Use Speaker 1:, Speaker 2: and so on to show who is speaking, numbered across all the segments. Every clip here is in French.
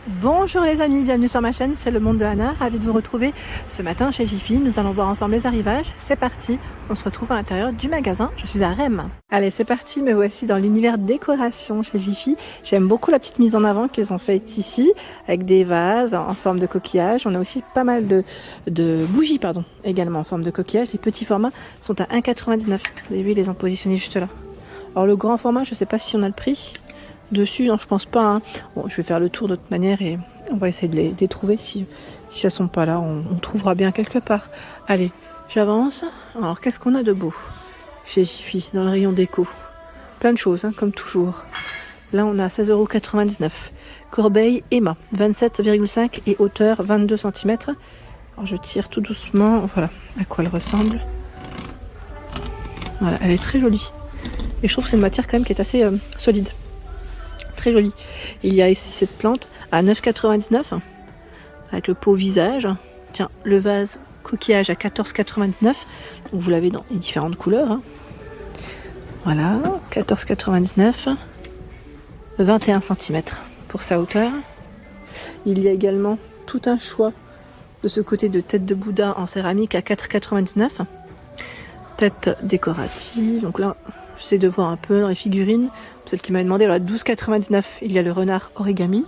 Speaker 1: Bonjour les amis, bienvenue sur ma chaîne, c'est le monde de Anna, ravi de vous retrouver ce matin chez Jiffy. Nous allons voir ensemble les arrivages, c'est parti, on se retrouve à l'intérieur du magasin, je suis à Rennes. Allez c'est parti, me voici dans l'univers décoration chez Jiffy. J'aime beaucoup la petite mise en avant qu'ils ont faite ici, avec des vases en forme de coquillage. On a aussi pas mal de bougies également en forme de coquillage. Les petits formats sont à 1,99 €, vous avez vu, ils les ont positionnés juste là. Alors le grand format, je sais pas si on a le prix dessus, non je pense pas hein. Bon, je vais faire le tour de toute manière et on va essayer de les trouver si elles sont pas là, on trouvera bien quelque part. Allez, j'avance. Alors qu'est-ce qu'on a de beau chez Jiffy dans le rayon déco? Plein de choses hein, comme toujours. Là on a 16,99 €. Corbeille Emma 27,5 et hauteur 22 cm. Alors je tire tout doucement, voilà à quoi elle ressemble. Voilà, elle est très jolie et je trouve que c'est une matière quand même qui est assez solide. Très jolie. Il y a ici cette plante à 9,99 € avec le pot visage. Tiens, le vase coquillage à 14,99 €. Vous l'avez dans les différentes couleurs. Hein. Voilà, 14,99 €. 21 cm pour sa hauteur. Il y a également tout un choix de ce côté de tête de Bouddha en céramique à 4,99 €. Tête décorative. Donc là, j'essaie de voir un peu dans les figurines. Celle qui m'a demandé, à 12,99 €, il y a le renard origami.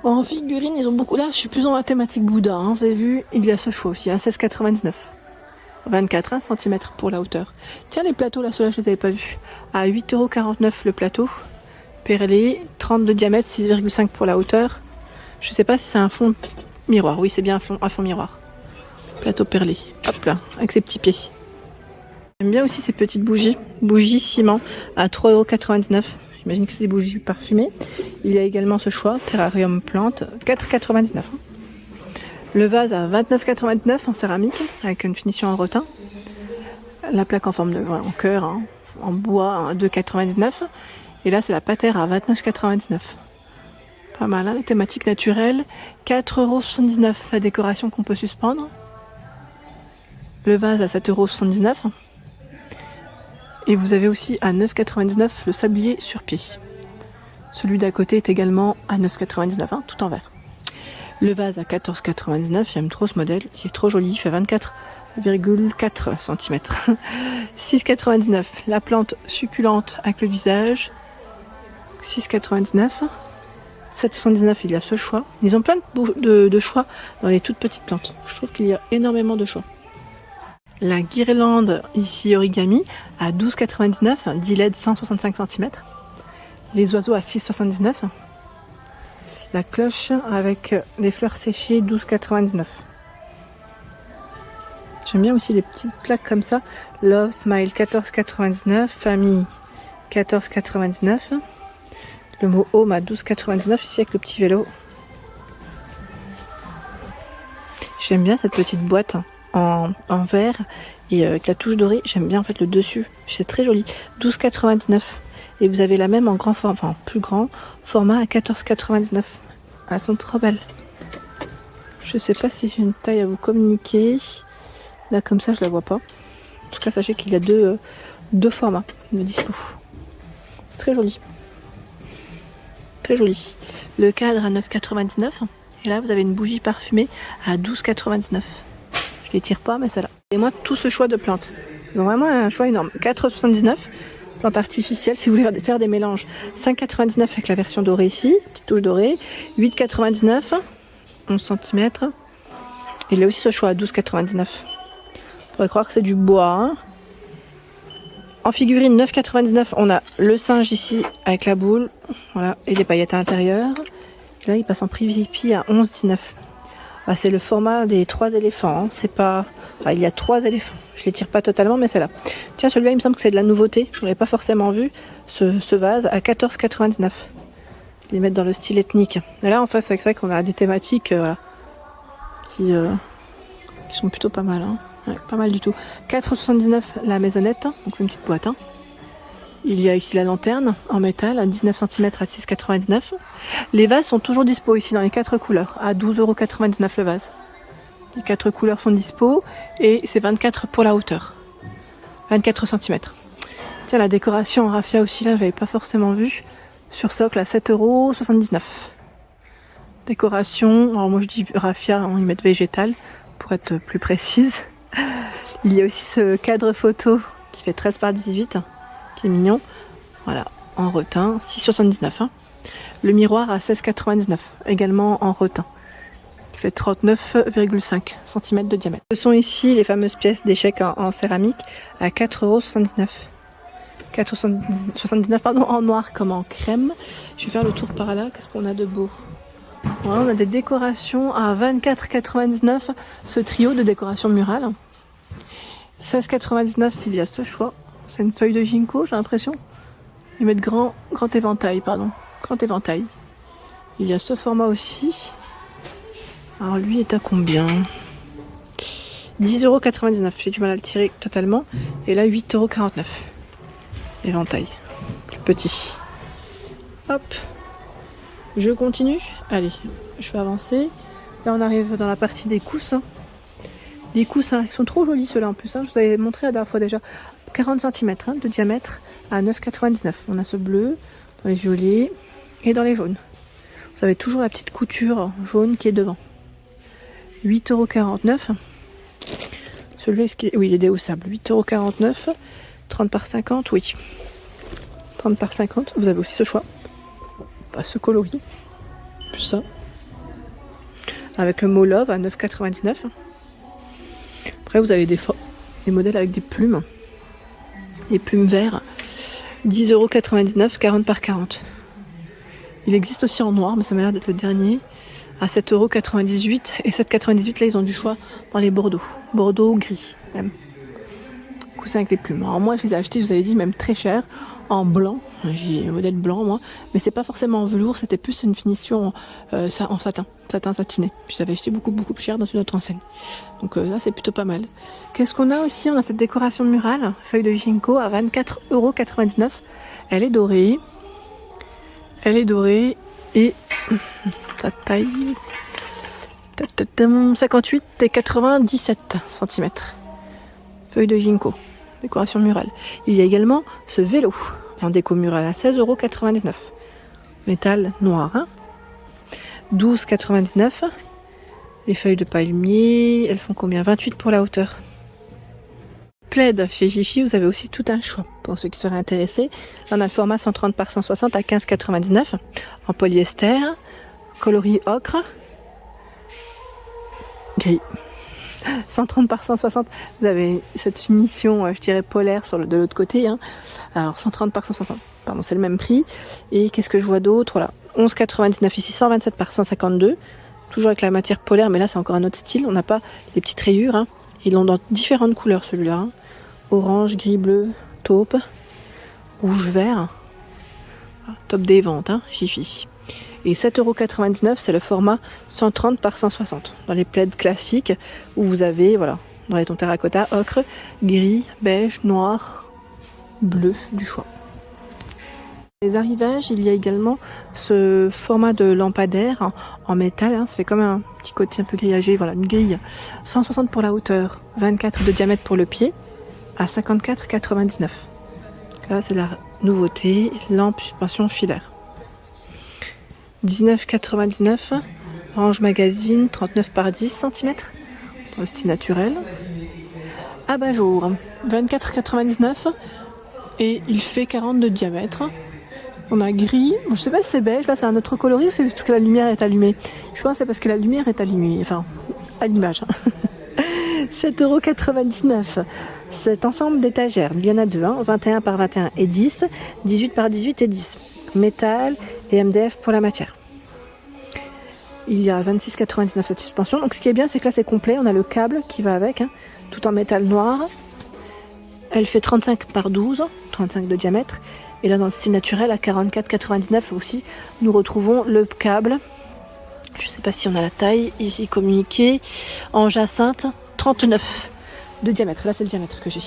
Speaker 1: En figurine, ils ont beaucoup. Là, je suis plus dans la thématique Bouddha. Hein, vous avez vu, il y a ce choix aussi, 16,99 €. 24 cm pour la hauteur. Tiens, les plateaux, là, ceux-là, je les avais pas vus. À 8,49 € le plateau. Perlé, 30 de diamètre, 6,5 pour la hauteur. Je sais pas si c'est un fond miroir. Oui, c'est bien un fond miroir. Plateau perlé. Hop là, avec ses petits pieds. J'aime bien aussi ces petites bougies ciment à 3,99 €. J'imagine que c'est des bougies parfumées. Il y a également ce choix, terrarium plante, 4,99 €. Le vase à 29,99 € en céramique, avec une finition en rotin. La plaque en forme de en cœur, hein, en bois, à 2,99 €. Et là, c'est la patère à 29,99 €. Pas mal, hein, la thématique naturelle. 4,79 € la décoration qu'on peut suspendre. Le vase à 7,79 €. Et vous avez aussi à 9,99 € le sablier sur pied. Celui d'à côté est également à 9,99 €, hein, tout en vert. Le vase à 14,99 €, j'aime trop ce modèle, il est trop joli, il fait 24,4 cm. 6,99 € la plante succulente avec le visage. 6,99 €. 7,79 € il y a ce choix. Ils ont plein de choix dans les toutes petites plantes. Je trouve qu'il y a énormément de choix. La guirlande ici origami à 12,99 €, 10 LED 165 cm. Les oiseaux à 6,79 €. La cloche avec les fleurs séchées 12,99 €. J'aime bien aussi les petites plaques comme ça. Love Smile 14,99 €, Famille 14,99 €. Le mot Home à 12,99 € ici avec le petit vélo. J'aime bien cette petite boîte en verre et avec la touche dorée. J'aime bien en fait le dessus, c'est très joli. 12,99 €. Et vous avez la même en grand format, enfin plus grand format à 14,99 €. Elles sont trop belles. Je sais pas si j'ai une taille à vous communiquer. Là comme ça je la vois pas. En tout cas sachez qu'il y a deux formats de dispo. C'est très joli. Très joli. Le cadre à 9,99 €. Et là vous avez une bougie parfumée à 12,99 €. Je les tire pas mais celle-là. Et moi tout ce choix de plantes. Ils ont vraiment un choix énorme. 4,79 €. Plante artificielle, si vous voulez faire des mélanges. 5,99 € avec la version dorée ici, petite touche dorée. 8,99 €, 11 cm. Il y a aussi ce choix à 12,99 €. On pourrait croire que c'est du bois. Hein. En figurine 9,99 €, on a le singe ici avec la boule, voilà, et des paillettes à l'intérieur. Là, il passe en prix VIP à 11,19 €. Ah, c'est le format des 3 éléphants. Hein. C'est pas. Enfin, il y a 3 éléphants. Je les tire pas totalement, mais c'est là. Tiens, celui-là, il me semble que c'est de la nouveauté. Je l'avais pas forcément vu. Ce vase à 14,99 €. Les mettre dans le style ethnique. Et là, en face, c'est vrai qu'on a des thématiques voilà, qui sont plutôt pas mal. Hein. Ouais, pas mal du tout. 4,79 € la maisonnette. Donc c'est une petite boîte. Hein. Il y a ici la lanterne en métal à 19 cm à 6,99 €. Les vases sont toujours dispo ici dans les 4 couleurs à 12,99 € le vase. Les 4 couleurs sont dispo et c'est 24 pour la hauteur. 24 cm. Tiens, la décoration en raffia aussi là, je l'avais pas forcément vu. sur socle à 7,79 €. Décoration, alors moi je dis raffia, hein, ils mettent végétal pour être plus précise. Il y a aussi ce cadre photo qui fait 13 par 18, qui est mignon. Voilà, en rotin, 6,79 €. Hein. Le miroir à 16,99 €, également en rotin, qui fait 39,5 cm de diamètre. Ce sont ici les fameuses pièces d'échecs en céramique à 4,79 €. 4,79 € en noir comme en crème. Je vais faire le tour par là, qu'est-ce qu'on a de beau? Voilà, on a des décorations à 24,99 €, ce trio de décoration murale. 16,99 €, il y a ce choix. C'est une feuille de ginkgo, j'ai l'impression. Ils mettent grand éventail, pardon. Grand éventail. Il y a ce format aussi. Alors lui est à combien? 10,99 €. J'ai du mal à le tirer totalement. Et là, 8,49 €. Éventail. Plus petit. Hop. Je continue. Allez, je vais avancer. Là, on arrive dans la partie des coussins. Les coussins, ils sont trop jolis ceux-là en plus. Hein. Je vous avais montré la dernière fois déjà. 40 cm de diamètre à 9,99 €. On a ce bleu, dans les violets et dans les jaunes. Vous avez toujours la petite couture jaune qui est devant. 8,49 €. Celui-là, oui, il est déhaussable. 8,49 €. 30 par 50, oui. 30 par 50, vous avez aussi ce choix. Pas ce coloris. Plus ça. Avec le mot Love à 9,99 €. Après, vous avez des modèles avec des plumes. Les plumes verts. 10,99 €, 40 par 40. Il existe aussi en noir, mais ça m'a l'air d'être le dernier. À 7,98 € et 7,98 €. Là, ils ont du choix dans les bordeaux. Bordeaux gris, même. Coussin avec les plumes. Alors, moi, je les ai achetés, je vous avais dit, même très cher. En blanc, j'ai un modèle blanc moi, mais c'est pas forcément en velours, c'était plus une finition en satin satiné. Je l'avais acheté beaucoup plus cher dans une autre enseigne. Donc là c'est plutôt pas mal. Qu'est-ce qu'on a aussi? On a cette décoration murale, feuille de ginkgo à 24,99 €. Elle est dorée et sa taille 58 et 97 cm. Feuille de ginkgo. Décoration murale. Il y a également ce vélo en déco murale à 16,99 €. Métal noir. Hein. 12,99 €. Les feuilles de palmier, elles font combien? 28 pour la hauteur. Plaid chez Jiffy, vous avez aussi tout un choix pour ceux qui seraient intéressés. Là, on a le format 130 par 160 à 15,99 € en polyester, coloris ocre, gris. 130 par 160, vous avez cette finition, je dirais polaire de l'autre côté. Hein. Alors 130 par 160, pardon, c'est le même prix. Et qu'est-ce que je vois d'autre? Voilà, 11,99 € ici, 127 par 152. Toujours avec la matière polaire, mais là c'est encore un autre style. On n'a pas les petites rayures. Hein. Ils l'ont dans différentes couleurs celui-là. Hein. Orange, gris, bleu, taupe, rouge, vert. Top des ventes, hein, Jiffy. Et 7,99 €, c'est le format 130 par 160. Dans les plaids classiques, où vous avez, voilà, dans les tons terracotta, ocre, gris, beige, noir, bleu, du choix. Les arrivages, il y a également ce format de lampadaire en métal. Hein, ça fait comme un petit côté un peu grillagé. Voilà, une grille. 160 pour la hauteur, 24 de diamètre pour le pied, à 54,99 €. Là, c'est la nouveauté, lampe suspension filaire. 19,99 €, range magazine, 39 par 10 cm, dans le style naturel. Abat-jour, 24,99 € et il fait 40 de diamètre. On a gris, je sais pas si c'est beige, là c'est un autre coloris ou c'est parce que la lumière est allumée. Je pense que c'est parce que la lumière est allumée, enfin à l'image. 7,99 €. Cet ensemble d'étagères, il y en a deux, hein, 21 par 21 et 10, 18 par 18 et 10. Métal et MDF pour la matière. Il y a 26,99 € cette suspension. Donc ce qui est bien, c'est que là c'est complet. On a le câble qui va avec, hein, tout en métal noir. Elle fait 35 par 12, 35 de diamètre. Et là dans le style naturel à 44,99 € aussi, nous retrouvons le câble. Je ne sais pas si on a la taille ici communiquée en jacinthe, 39 de diamètre. Là c'est le diamètre que j'ai.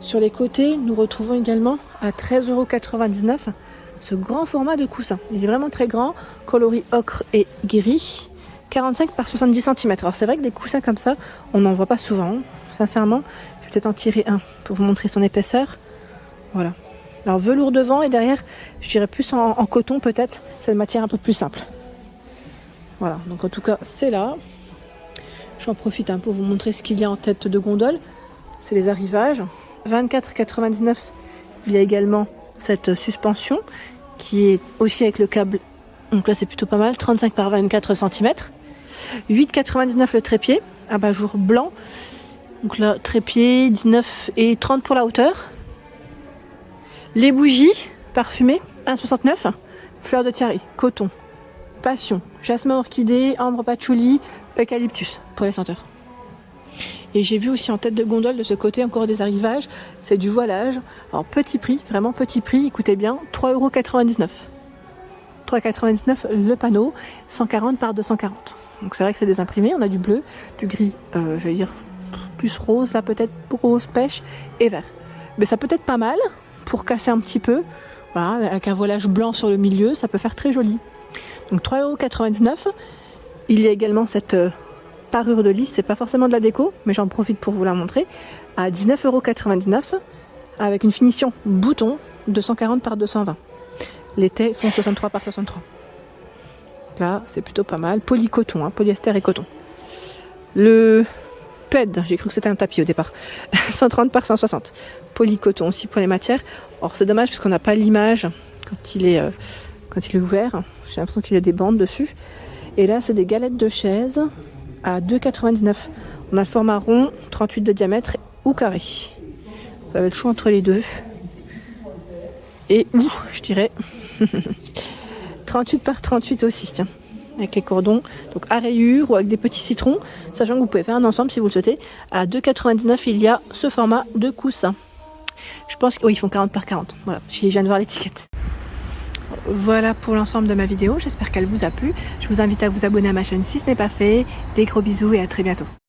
Speaker 1: Sur les côtés, nous retrouvons également à 13,99 € ce grand format de coussin. Il est vraiment très grand, coloris ocre et gris, 45 par 70 cm. Alors c'est vrai que des coussins comme ça, on n'en voit pas souvent. Sincèrement, je vais peut-être en tirer un pour vous montrer son épaisseur. Voilà. Alors velours devant et derrière, je dirais plus en coton peut-être. C'est une matière un peu plus simple. Voilà, donc en tout cas c'est là. J'en profite pour vous montrer ce qu'il y a en tête de gondole. C'est les arrivages. 24,99 €. Il y a également cette suspension qui est aussi avec le câble. Donc là c'est plutôt pas mal. 35 par 24 cm. 8,99 € le trépied. Abat-jour blanc. Donc là trépied 19 et 30 pour la hauteur. Les bougies parfumées 1,69 €. Fleur de tiari, coton, passion, jasmin orchidée, ambre patchouli, eucalyptus pour les senteurs. Et j'ai vu aussi en tête de gondole de ce côté encore des arrivages, c'est du voilage. Alors petit prix, vraiment petit prix, écoutez bien, 3,99 €. 3,99 € le panneau, 140 par 240. Donc c'est vrai que c'est des imprimés, on a du bleu, du gris, j'allais dire plus rose, là peut-être rose, pêche et vert. Mais ça peut être pas mal pour casser un petit peu, voilà, avec un voilage blanc sur le milieu, ça peut faire très joli. Donc 3,99 €. Il y a également cette parure de lit, c'est pas forcément de la déco, mais j'en profite pour vous la montrer, à 19,99 € avec une finition bouton 240 par 220. Les tais font 63 par 63. Là, c'est plutôt pas mal. Polycoton, polyester et coton. Le plaid, j'ai cru que c'était un tapis au départ. 130 par 160. Polycoton aussi pour les matières. Or, c'est dommage parce qu'on n'a pas l'image quand il est ouvert. J'ai l'impression qu'il y a des bandes dessus. Et là, c'est des galettes de chaise à 2,99 €. On a le format rond, 38 de diamètre ou carré. Vous avez le choix entre les deux. Et je dirais 38 par 38 aussi, tiens, avec les cordons, donc à rayures ou avec des petits citrons, sachant que vous pouvez faire un ensemble si vous le souhaitez. À 2,99 €, il y a ce format de coussin. Je pense qu'ils font 40 par 40. Voilà, je viens de voir l'étiquette. Voilà pour l'ensemble de ma vidéo, j'espère qu'elle vous a plu. Je vous invite à vous abonner à ma chaîne si ce n'est pas fait. Des gros bisous et à très bientôt.